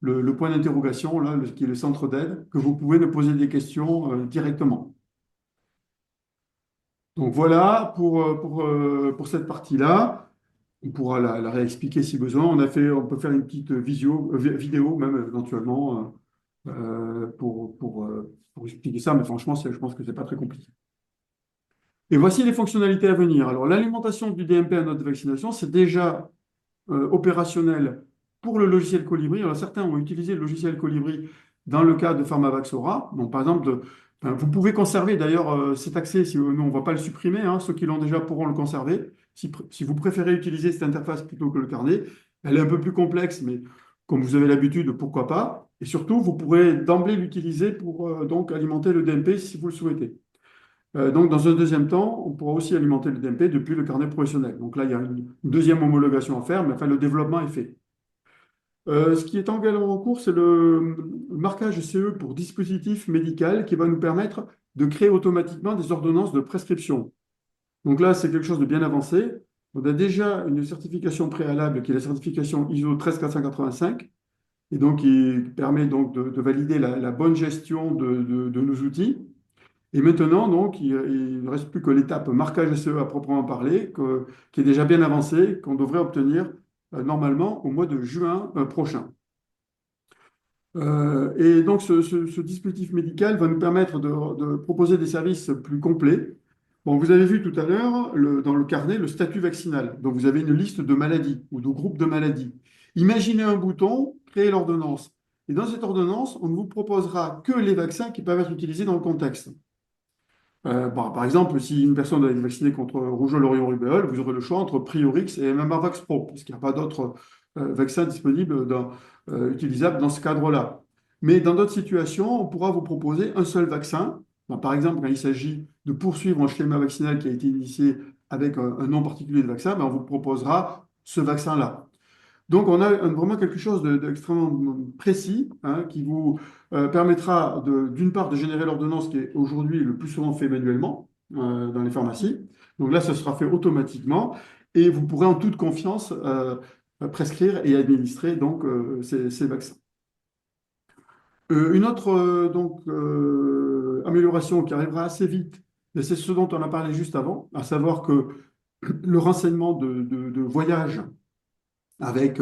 le point d'interrogation, là, qui est le centre d'aide, que vous pouvez nous poser des questions directement. Donc voilà pour cette partie-là. On pourra la réexpliquer si besoin. On peut faire une petite vidéo même éventuellement pour expliquer ça, mais franchement, je pense que c'est pas très compliqué. Et voici les fonctionnalités à venir. Alors, l'alimentation du DMP à note de vaccination, c'est déjà opérationnel pour le logiciel Colibri. Alors, certains ont utilisé le logiciel Colibri dans le cas de PharmavaxAura. Donc, par exemple, vous pouvez conserver d'ailleurs cet accès. Si, nous, on ne va pas le supprimer. Hein, ceux qui l'ont déjà pourront le conserver. Si vous préférez utiliser cette interface plutôt que le carnet, elle est un peu plus complexe, mais comme vous avez l'habitude, pourquoi pas. Et surtout, vous pourrez d'emblée l'utiliser pour donc alimenter le DMP si vous le souhaitez. Donc, dans un deuxième temps, on pourra aussi alimenter le DMP depuis le carnet professionnel. Donc là, il y a une deuxième homologation à faire, mais enfin, le développement est fait. Ce qui est également en cours, c'est le marquage CE pour dispositif médical qui va nous permettre de créer automatiquement des ordonnances de prescription. Donc là, c'est quelque chose de bien avancé. On a déjà une certification préalable qui est la certification ISO 13485 et donc qui permet donc de valider la bonne gestion de nos outils. Et maintenant, donc, il ne reste plus que l'étape marquage SE à proprement parler, qui est déjà bien avancée, qu'on devrait obtenir normalement au mois de juin prochain. Et donc, ce dispositif médical va nous permettre de proposer des services plus complets. Bon, vous avez vu tout à l'heure dans le carnet le statut vaccinal. Donc, vous avez une liste de maladies ou de groupes de maladies. Imaginez un bouton, créer l'ordonnance. Et dans cette ordonnance, on ne vous proposera que les vaccins qui peuvent être utilisés dans le contexte. Par exemple, si une personne est vaccinée contre rougeole, orion, rubéole, vous aurez le choix entre Priorix et MMRvax Pro, parce qu'il n'y a pas d'autres vaccins disponibles utilisables dans ce cadre-là. Mais dans d'autres situations, on pourra vous proposer un seul vaccin. Par exemple, quand il s'agit de poursuivre un schéma vaccinal qui a été initié avec un nom particulier de vaccin, on vous proposera ce vaccin-là. Donc, on a vraiment quelque chose d'extrêmement précis qui vous permettra d'une part de générer l'ordonnance qui est aujourd'hui le plus souvent fait manuellement dans les pharmacies. Donc là, ça sera fait automatiquement et vous pourrez en toute confiance prescrire et administrer donc ces vaccins. Une autre amélioration qui arrivera assez vite, et c'est ce dont on a parlé juste avant, à savoir que le renseignement de voyage avec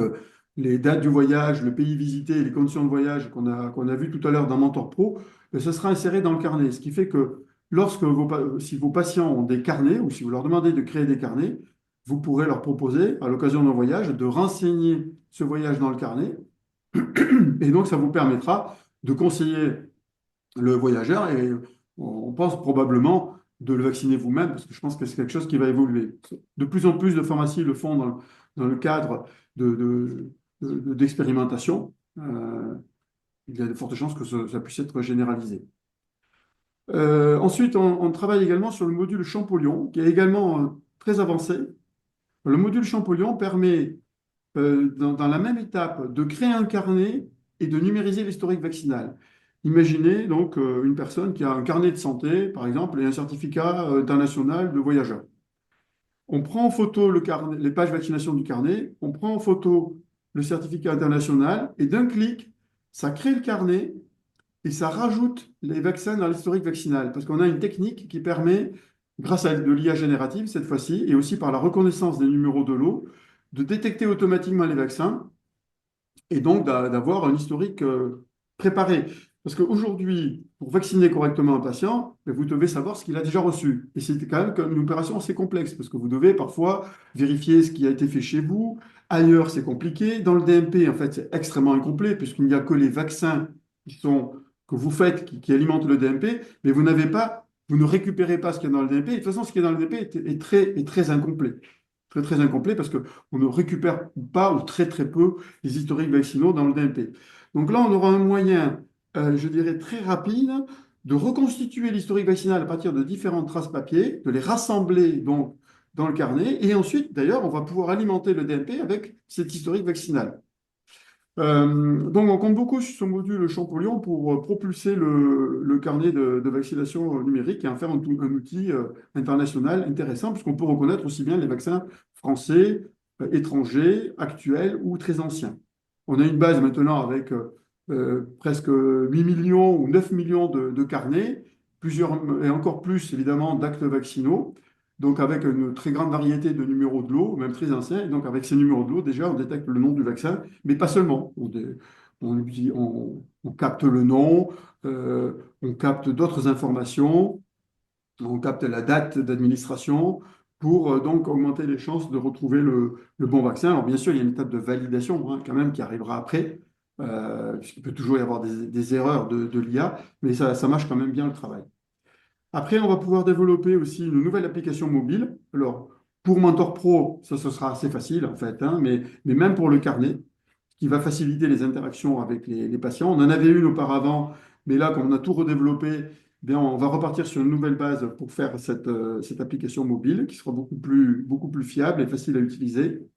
les dates du voyage, le pays visité et les conditions de voyage qu'on a vu tout à l'heure dans Mentor Pro, ce sera inséré dans le carnet. Ce qui fait que si vos patients ont des carnets ou si vous leur demandez de créer des carnets, vous pourrez leur proposer, à l'occasion d'un voyage, de renseigner ce voyage dans le carnet. Et donc, ça vous permettra de conseiller le voyageur et on pense probablement de le vacciner vous-même parce que je pense que c'est quelque chose qui va évoluer. De plus en plus de pharmacies le font dans le cadre d'expérimentation. Il y a de fortes chances que ça puisse être généralisé. Ensuite, on travaille également sur le module Champollion, qui est également très avancé. Le module Champollion permet, dans la même étape, de créer un carnet et de numériser l'historique vaccinal. Imaginez donc une personne qui a un carnet de santé, par exemple, et un certificat international de voyageur. On prend en photo les pages vaccination du carnet, on prend en photo le certificat international, et d'un clic, ça crée le carnet et ça rajoute les vaccins dans l'historique vaccinal. Parce qu'on a une technique qui permet, grâce à de l'IA générative cette fois-ci, et aussi par la reconnaissance des numéros de lot, de détecter automatiquement les vaccins et donc d'avoir un historique préparé. Parce qu'aujourd'hui, pour vacciner correctement un patient, ben, vous devez savoir ce qu'il a déjà reçu. Et c'est quand même une opération assez complexe, parce que vous devez parfois vérifier ce qui a été fait chez vous. Ailleurs, c'est compliqué. Dans le DMP, en fait, c'est extrêmement incomplet, puisqu'il n'y a que les vaccins que vous faites qui alimentent le DMP, mais vous ne récupérez pas ce qu'il y a dans le DMP. Et de toute façon, ce qui est dans le DMP est très incomplet. Très, très incomplet parce qu'on ne récupère pas ou très, très peu les historiques vaccinaux dans le DMP. Donc là, on aura un moyen, je dirais, très rapide de reconstituer l'historique vaccinal à partir de différentes traces papier, de les rassembler donc dans le carnet, et ensuite, d'ailleurs, on va pouvoir alimenter le DMP avec cet historique vaccinal. Donc, on compte beaucoup sur ce module Champollion pour propulser le carnet de vaccination numérique et en faire un outil international intéressant, puisqu'on peut reconnaître aussi bien les vaccins français, étrangers, actuels ou très anciens. On a une base maintenant avec presque 8 millions ou 9 millions de carnets, plusieurs, et encore plus évidemment d'actes vaccinaux. Donc, avec une très grande variété de numéros de lot, même très anciens. Et donc, avec ces numéros de lot, déjà, on détecte le nom du vaccin, mais pas seulement. On capte le nom, on capte d'autres informations, on capte la date d'administration pour donc augmenter les chances de retrouver le bon vaccin. Alors, bien sûr, il y a une étape de validation quand même qui arrivera après, puisqu'il peut toujours y avoir des erreurs de l'IA, mais ça marche quand même bien le travail. Après, on va pouvoir développer aussi une nouvelle application mobile. Alors, pour Mentor Pro, ça, ce sera assez facile en fait, hein, mais même pour le carnet, qui va faciliter les interactions avec les patients. On en avait une auparavant, mais là, comme on a tout redéveloppé, bien, on va repartir sur une nouvelle base pour faire cette application mobile qui sera beaucoup plus fiable et facile à utiliser.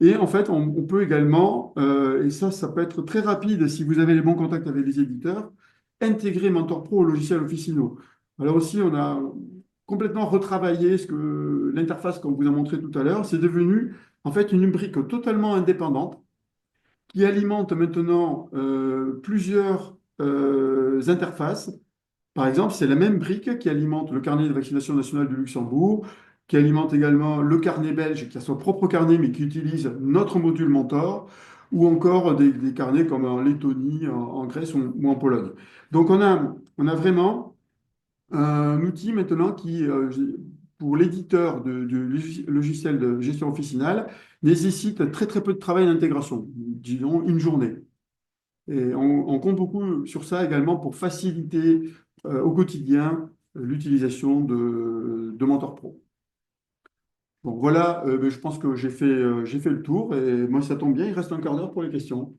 Et en fait, on peut également, et ça peut être très rapide si vous avez les bons contacts avec les éditeurs, intégrer Mentor Pro au logiciel Officino. Alors aussi, on a complètement retravaillé l'interface qu'on vous a montré tout à l'heure. C'est devenu en fait une brique totalement indépendante qui alimente maintenant plusieurs interfaces. Par exemple, c'est la même brique qui alimente le carnet de vaccination nationale du Luxembourg, qui alimente également le carnet belge, qui a son propre carnet, mais qui utilise notre module Mentor, ou encore des carnets comme en Lettonie, en Grèce ou en Pologne. Donc, on a vraiment un outil maintenant qui, pour l'éditeur du logiciel de gestion officinale, nécessite très très peu de travail d'intégration, disons une journée. Et on compte beaucoup sur ça également pour faciliter au quotidien l'utilisation de Mentor Pro. Bon, voilà, ben, je pense que j'ai fait le tour et moi ça tombe bien, il reste un quart d'heure pour les questions.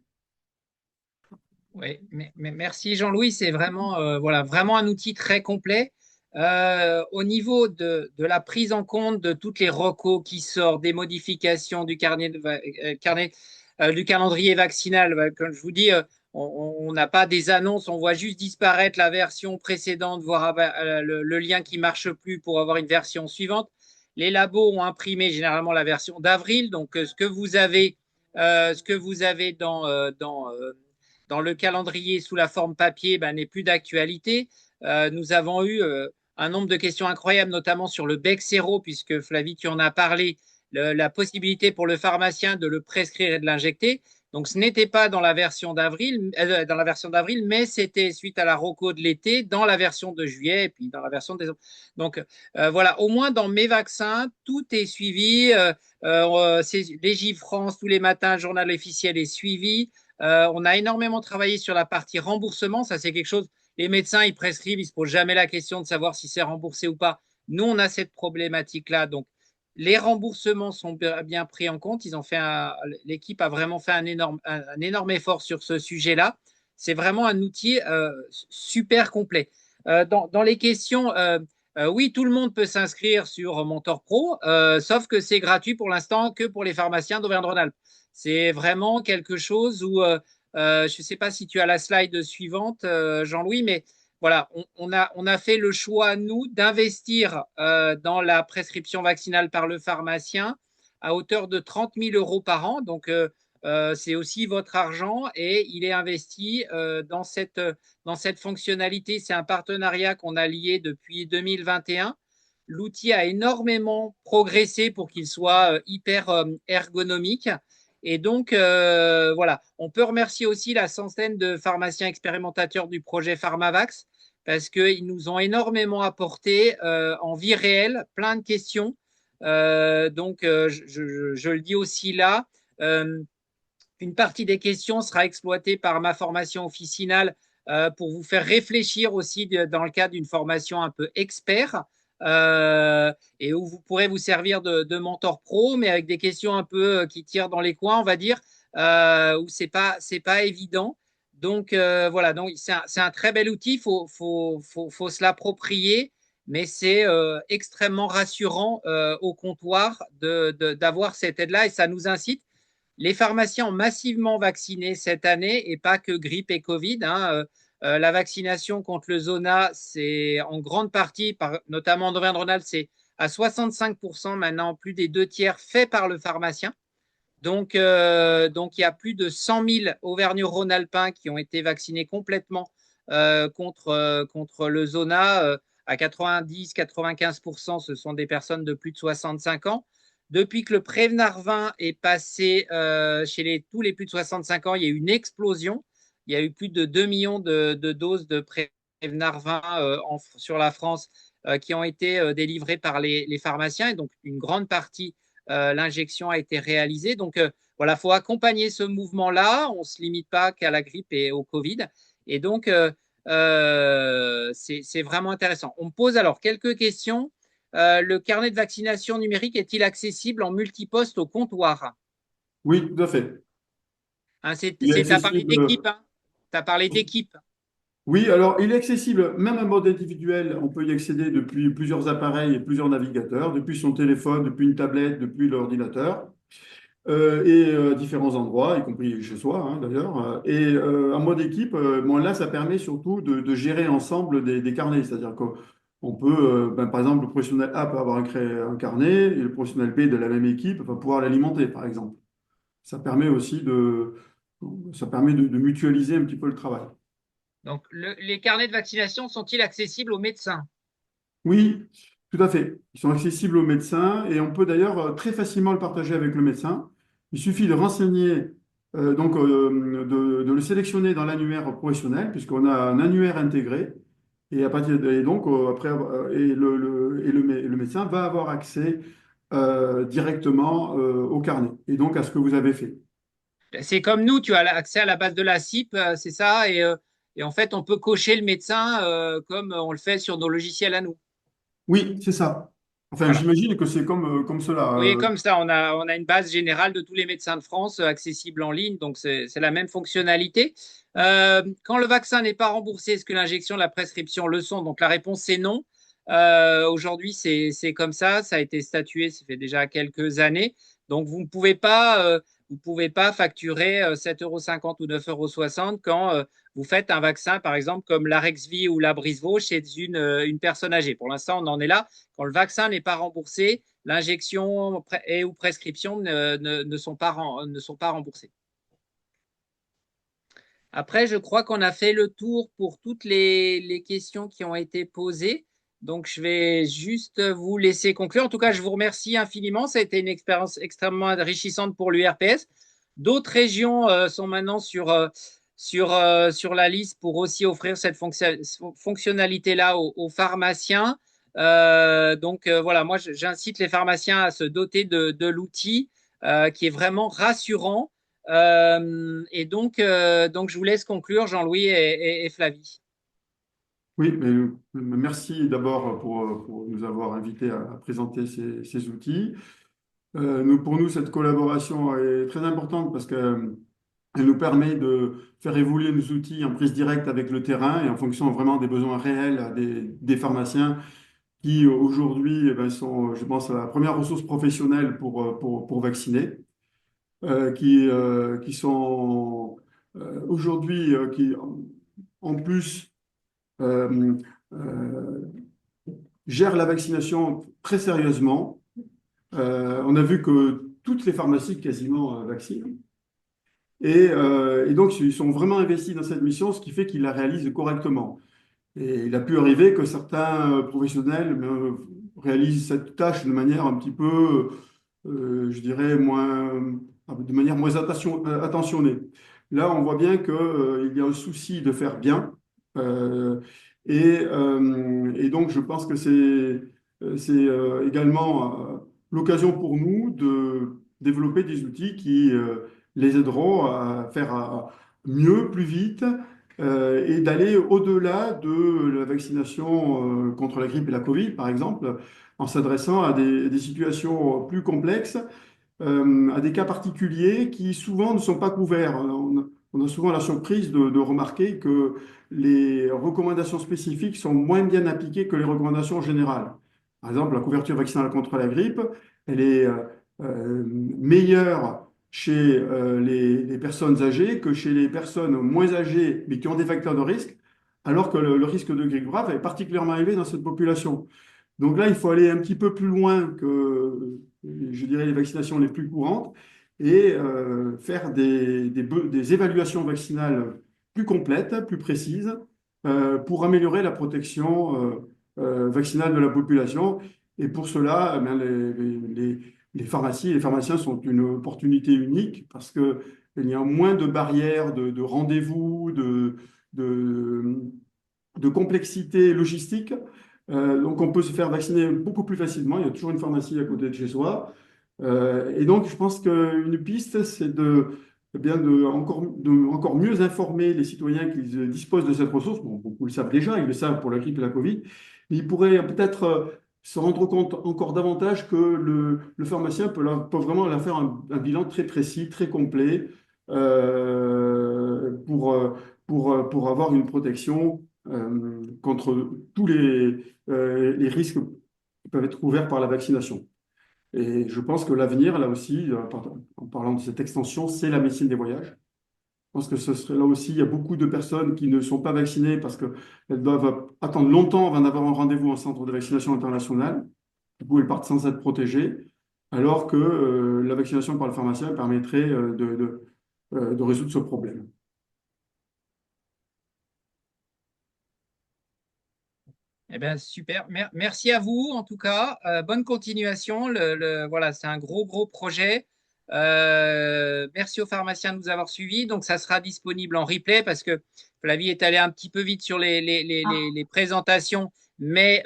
Oui, mais merci Jean-Louis, c'est vraiment, voilà, vraiment un outil très complet. Au niveau de la prise en compte de toutes les recos qui sortent, des modifications du du calendrier vaccinal, comme je vous dis, on n'a pas des annonces, on voit juste disparaître la version précédente, voire le lien qui marche plus pour avoir une version suivante. Les labos ont imprimé généralement la version d'avril, donc ce que vous avez dans le calendrier sous la forme papier ben, n'est plus d'actualité. Nous avons eu un nombre de questions incroyables, notamment sur le Bexero, puisque Flavie, tu en as parlé, la possibilité pour le pharmacien de le prescrire et de l'injecter. Donc, ce n'était pas dans la version d'avril, mais c'était suite à la ROCO de l'été, dans la version de juillet et puis dans la version de décembre. Donc, voilà, au moins dans mes vaccins, tout est suivi. Les J-France, tous les matins, le journal officiel est suivi. On a énormément travaillé sur la partie remboursement. Ça, c'est quelque chose. Les médecins, ils prescrivent, ils ne se posent jamais la question de savoir si c'est remboursé ou pas. Nous, on a cette problématique-là. Donc, les remboursements sont bien pris en compte. L'équipe a vraiment fait un énorme effort sur ce sujet-là. C'est vraiment un outil super complet. Dans les questions, oui, tout le monde peut s'inscrire sur Mentor Pro, sauf que c'est gratuit pour l'instant que pour les pharmaciens d'Auvergne-Rhône-Alpes. C'est vraiment quelque chose où Je ne sais pas si tu as la slide suivante, Jean-Louis, mais voilà, on a fait le choix, nous, d'investir dans la prescription vaccinale par le pharmacien à hauteur de 30 000 euros par an. Donc, c'est aussi votre argent et il est investi dans cette fonctionnalité. C'est un partenariat qu'on a lié depuis 2021. L'outil a énormément progressé pour qu'il soit hyper ergonomique. Et donc, voilà, on peut remercier aussi la centaine de pharmaciens expérimentateurs du projet PharmaVax parce qu'ils nous ont énormément apporté en vie réelle plein de questions. Donc, je le dis aussi là, euh, une partie des questions sera exploitée par ma formation officinale pour vous faire réfléchir aussi dans le cadre d'une formation un peu expert et où vous pourrez vous servir de mentor pro, mais avec des questions un peu qui tirent dans les coins, on va dire, où c'est pas évident. Donc voilà, donc c'est un très bel outil, faut se l'approprier, mais c'est extrêmement rassurant au comptoir d'avoir cette aide-là et ça nous incite les pharmaciens ont massivement vacciné cette année et pas que grippe et Covid. Hein. La vaccination contre le zona, c'est en grande partie, notamment en Auvergne-Rhône-Alpes, c'est à 65% maintenant, plus des 2 tiers fait par le pharmacien. Donc, il y a plus de 100 000 Auvergnats-Rhône-Alpins qui ont été vaccinés complètement contre le zona. À 90-95%, ce sont des personnes de plus de 65 ans. Depuis que le Prévenart 20 est passé chez tous les plus de 65 ans, il y a eu une explosion. Il y a eu plus de 2 millions de doses de Prévenart 20 sur la France qui ont été délivrées par les pharmaciens. Et donc, une grande partie l'injection a été réalisée. Donc voilà, il faut accompagner ce mouvement-là. On ne se limite pas qu'à la grippe et au Covid. Et donc, c'est vraiment intéressant. On me pose alors quelques questions. Le carnet de vaccination numérique est-il accessible en multiposte au comptoir? Oui, tout à fait. Hein, Il est tu as parlé d'équipe. accessible. Hein. Tu as parlé d'équipe. Oui, alors il est accessible, même en mode individuel, on peut y accéder depuis plusieurs appareils et plusieurs navigateurs, depuis son téléphone, depuis une tablette, depuis l'ordinateur, à différents endroits, y compris chez soi hein, d'ailleurs. En mode équipe, bon, là, ça permet surtout de gérer ensemble des carnets, c'est-à-dire qu'on peut, par exemple, le professionnel A peut avoir un carnet et le professionnel B de la même équipe va pouvoir l'alimenter, par exemple. Ça permet aussi de mutualiser un petit peu le travail. Donc, les carnets de vaccination sont-ils accessibles aux médecins? Oui, tout à fait. Ils sont accessibles aux médecins et on peut d'ailleurs très facilement le partager avec le médecin. Il suffit de renseigner, de le sélectionner dans l'annuaire professionnel, puisqu'on a un annuaire intégré. Et, et donc, après, le médecin va avoir accès directement au carnet et donc à ce que vous avez fait. C'est comme nous, tu as accès à la base de la CIP, c'est ça, et en fait, on peut cocher le médecin comme on le fait sur nos logiciels à nous. Oui, c'est ça. Enfin, Voilà. j'imagine que c'est comme cela. Oui, comme ça, on a une base générale de tous les médecins de France accessible en ligne, donc c'est la même fonctionnalité. Quand le vaccin n'est pas remboursé, est-ce que l'injection, la prescription le sont? Donc la réponse c'est non. Aujourd'hui, c'est comme ça a été statué, ça fait déjà quelques années. Donc vous pouvez pas facturer 7,50 € ou 9,60 € quand vous faites un vaccin, par exemple, comme l'Arexvy ou la Brisevaux chez une personne âgée. Pour l'instant, on en est là. Quand le vaccin n'est pas remboursé, l'injection et ou prescription ne sont pas remboursées. Après, je crois qu'on a fait le tour pour toutes les questions qui ont été posées. Donc, je vais juste vous laisser conclure. En tout cas, je vous remercie infiniment. Ça a été une expérience extrêmement enrichissante pour l'URPS. D'autres régions sont maintenant sur la liste pour aussi offrir cette fonctionnalité-là aux pharmaciens. Voilà, moi, j'incite les pharmaciens à se doter de l'outil qui est vraiment rassurant donc, je vous laisse conclure, Jean-Louis et Flavie. Oui, mais merci d'abord pour nous avoir invités à présenter ces outils. Pour nous, cette collaboration est très importante parce qu'elle nous permet de faire évoluer nos outils en prise directe avec le terrain et en fonction vraiment des besoins réels des pharmaciens qui aujourd'hui sont, je pense, la première ressource professionnelle pour vacciner, qui sont aujourd'hui qui, en plus, euh, euh, gère la vaccination très sérieusement. On a vu que toutes les pharmacies quasiment vaccinent. Et donc, ils sont vraiment investis dans cette mission, ce qui fait qu'ils la réalisent correctement. Et il a pu arriver que certains professionnels réalisent cette tâche de manière un petit peu, je dirais, de manière moins attentionnée. Là, on voit bien qu'il y a un souci de faire bien. Euh, et donc, je pense que c'est également l'occasion pour nous de développer des outils qui les aideront à faire mieux, plus vite, et d'aller au-delà de la vaccination contre la grippe et la Covid, par exemple, en s'adressant à des situations plus complexes, à des cas particuliers qui souvent ne sont pas couverts. On a souvent la surprise de remarquer que les recommandations spécifiques sont moins bien appliquées que les recommandations générales. Par exemple, la couverture vaccinale contre la grippe, elle est meilleure chez les personnes âgées que chez les personnes moins âgées, mais qui ont des facteurs de risque, alors que le risque de grippe grave est particulièrement élevé dans cette population. Donc là, il faut aller un petit peu plus loin que, je dirais, les vaccinations les plus courantes et faire des évaluations vaccinales plus complètes, plus précises, pour améliorer la protection vaccinale de la population. Et pour cela, eh bien, les pharmacies et les pharmaciens sont une opportunité unique parce qu'il y a moins de barrières, de rendez-vous, de, de complexité logistique. Donc, on peut se faire vacciner beaucoup plus facilement. Il y a toujours une pharmacie à côté de chez soi. Et donc, je pense qu'une piste, c'est eh bien de encore mieux informer les citoyens qu'ils disposent de cette ressource. Bon, beaucoup le savent déjà, ils le savent pour la grippe et la Covid, mais ils pourraient peut-être se rendre compte encore davantage que le pharmacien peut vraiment leur faire un bilan très précis, très complet, pour avoir une protection contre tous les risques qui peuvent être couverts par la vaccination. Et je pense que l'avenir, là aussi, en parlant de cette extension, c'est la médecine des voyages. Je pense que ce serait là aussi, il y a beaucoup de personnes qui ne sont pas vaccinées parce qu'elles doivent attendre longtemps avant d'avoir un rendez-vous en centre de vaccination international. Du coup, elles partent sans être protégées, alors que la vaccination par le pharmacien permettrait de résoudre ce problème. Eh bien, super. Merci à vous, en tout cas. Bonne continuation. Voilà, c'est un gros projet. Merci aux pharmaciens de nous avoir suivis. Donc, ça sera disponible en replay parce que Flavie est allée un petit peu vite sur les présentations, mais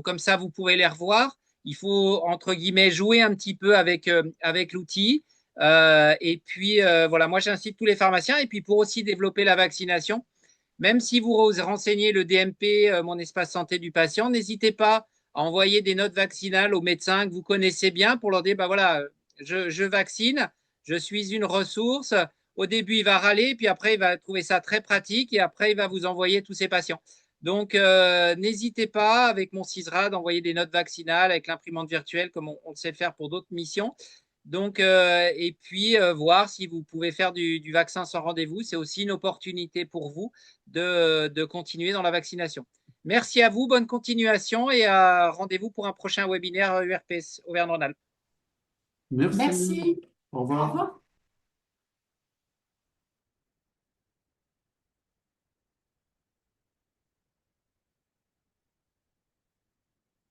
comme ça, vous pourrez les revoir. Il faut, entre guillemets, jouer un petit peu avec l'outil. Et puis, voilà, moi, j'incite tous les pharmaciens. Et puis, pour aussi développer la vaccination, même si vous renseignez le DMP, mon espace santé du patient, n'hésitez pas à envoyer des notes vaccinales aux médecins que vous connaissez bien pour leur dire, bah voilà, je vaccine, je suis une ressource. Au début, il va râler, puis après, il va trouver ça très pratique et après, il va vous envoyer tous ses patients. Donc, n'hésitez pas avec mon CISRA d'envoyer des notes vaccinales avec l'imprimante virtuelle comme on le sait faire pour d'autres missions. Donc, et puis voir si vous pouvez faire du vaccin sans rendez-vous. C'est aussi une opportunité pour vous de continuer dans la vaccination. Merci à vous, bonne continuation et rendez-vous pour un prochain webinaire URPS Auvergne-Rhône-Alpes. Merci. Merci. Au Au revoir. revoir.